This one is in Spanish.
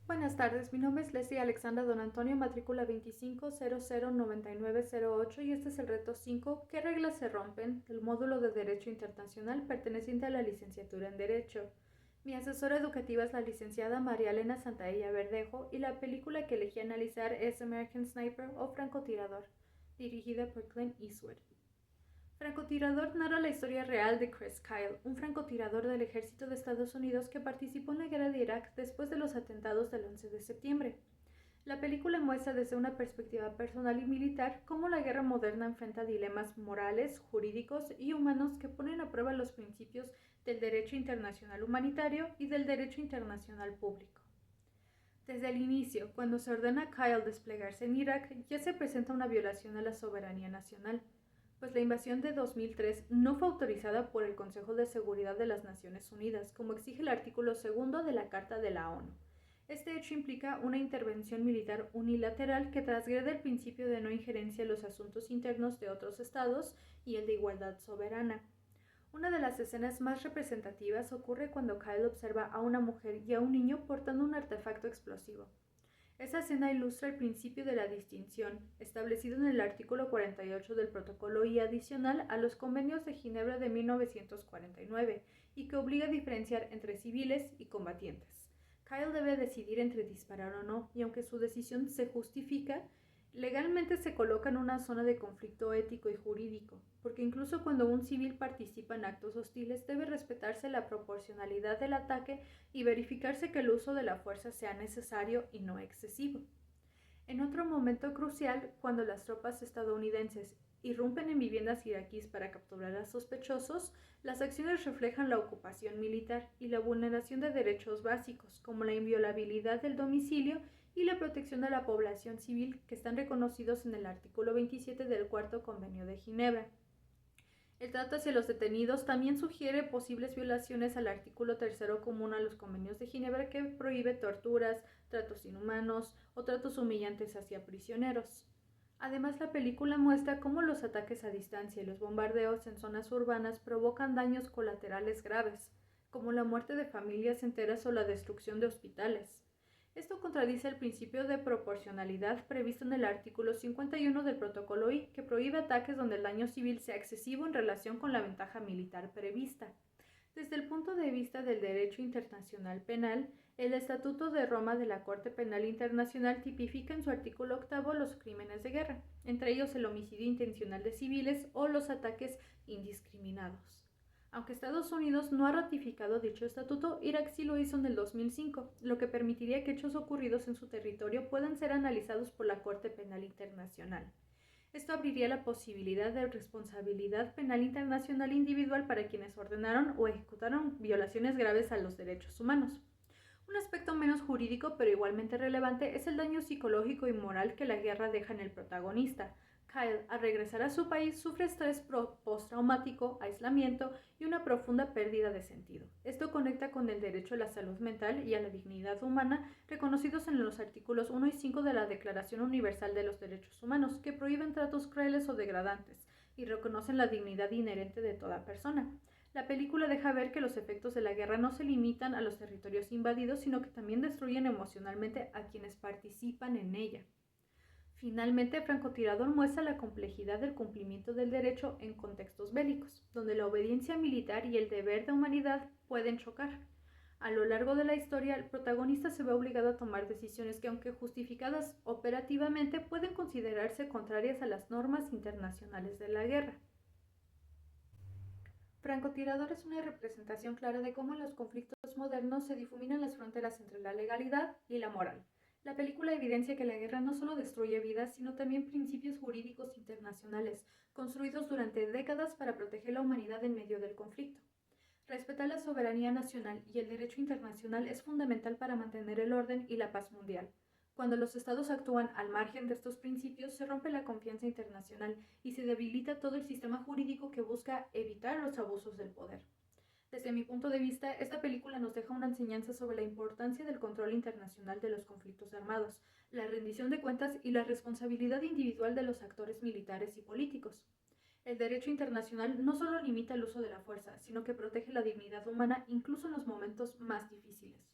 Buenas tardes, mi nombre es Leslie Alexandra Don Antonio, matrícula 25009908 y este es el reto 5, ¿qué reglas se rompen? Del módulo de Derecho Internacional perteneciente a la licenciatura en Derecho. Mi asesora educativa es la licenciada María Elena Santaella Verdejo y la película que elegí analizar es American Sniper o Francotirador, dirigida por Clint Eastwood. Francotirador narra la historia real de Chris Kyle, un francotirador del ejército de Estados Unidos que participó en la guerra de Irak después de los atentados del 11 de septiembre. La película muestra desde una perspectiva personal y militar cómo la guerra moderna enfrenta dilemas morales, jurídicos y humanos que ponen a prueba los principios del derecho internacional humanitario y del derecho internacional público. Desde el inicio, cuando se ordena a Kyle desplegarse en Irak, ya se presenta una violación a la soberanía nacional, pues la invasión de 2003 no fue autorizada por el Consejo de Seguridad de las Naciones Unidas, como exige el artículo 2 de la Carta de la ONU. Este hecho implica una intervención militar unilateral que transgrede el principio de no injerencia en los asuntos internos de otros estados y el de igualdad soberana. Una de las escenas más representativas ocurre cuando Kyle observa a una mujer y a un niño portando un artefacto explosivo. Esa escena ilustra el principio de la distinción, establecido en el artículo 48 del Protocolo y adicional a los Convenios de Ginebra de 1949, y que obliga a diferenciar entre civiles y combatientes. Kyle debe decidir entre disparar o no, y aunque su decisión se justifica, legalmente se coloca en una zona de conflicto ético y jurídico, porque incluso cuando un civil participa en actos hostiles debe respetarse la proporcionalidad del ataque y verificarse que el uso de la fuerza sea necesario y no excesivo. En otro momento crucial, cuando las tropas estadounidenses irrumpen en viviendas iraquíes para capturar a sospechosos, las acciones reflejan la ocupación militar y la vulneración de derechos básicos, como la inviolabilidad del domicilio y la protección de la población civil, que están reconocidos en el artículo 27 del Cuarto Convenio de Ginebra. El trato hacia los detenidos también sugiere posibles violaciones al artículo 3 común a los convenios de Ginebra, que prohíbe torturas, tratos inhumanos o tratos humillantes hacia prisioneros. Además, la película muestra cómo los ataques a distancia y los bombardeos en zonas urbanas provocan daños colaterales graves, como la muerte de familias enteras o la destrucción de hospitales. Esto contradice el principio de proporcionalidad previsto en el artículo 51 del Protocolo I, que prohíbe ataques donde el daño civil sea excesivo en relación con la ventaja militar prevista. Desde el punto de vista del derecho internacional penal, el Estatuto de Roma de la Corte Penal Internacional tipifica en su artículo 8 los crímenes de guerra, entre ellos el homicidio intencional de civiles o los ataques indiscriminados. Aunque Estados Unidos no ha ratificado dicho estatuto, Irak sí lo hizo en el 2005, lo que permitiría que hechos ocurridos en su territorio puedan ser analizados por la Corte Penal Internacional. Esto abriría la posibilidad de responsabilidad penal internacional individual para quienes ordenaron o ejecutaron violaciones graves a los derechos humanos. Un aspecto menos jurídico pero igualmente relevante es el daño psicológico y moral que la guerra deja en el protagonista. Kyle, al regresar a su país, sufre estrés postraumático, aislamiento y una profunda pérdida de sentido. Esto conecta con el derecho a la salud mental y a la dignidad humana reconocidos en los artículos 1 y 5 de la Declaración Universal de los Derechos Humanos, que prohíben tratos crueles o degradantes y reconocen la dignidad inherente de toda persona. La película deja ver que los efectos de la guerra no se limitan a los territorios invadidos, sino que también destruyen emocionalmente a quienes participan en ella. Finalmente, Francotirador muestra la complejidad del cumplimiento del derecho en contextos bélicos, donde la obediencia militar y el deber de humanidad pueden chocar. A lo largo de la historia, el protagonista se ve obligado a tomar decisiones que, aunque justificadas operativamente, pueden considerarse contrarias a las normas internacionales de la guerra. Francotirador es una representación clara de cómo en los conflictos modernos se difuminan las fronteras entre la legalidad y la moral. La película evidencia que la guerra no solo destruye vidas, sino también principios jurídicos internacionales, construidos durante décadas para proteger la humanidad en medio del conflicto. Respetar la soberanía nacional y el derecho internacional es fundamental para mantener el orden y la paz mundial. Cuando los estados actúan al margen de estos principios, se rompe la confianza internacional y se debilita todo el sistema jurídico que busca evitar los abusos del poder. Desde mi punto de vista, esta película nos deja una enseñanza sobre la importancia del control internacional de los conflictos armados, la rendición de cuentas y la responsabilidad individual de los actores militares y políticos. El derecho internacional no solo limita el uso de la fuerza, sino que protege la dignidad humana incluso en los momentos más difíciles.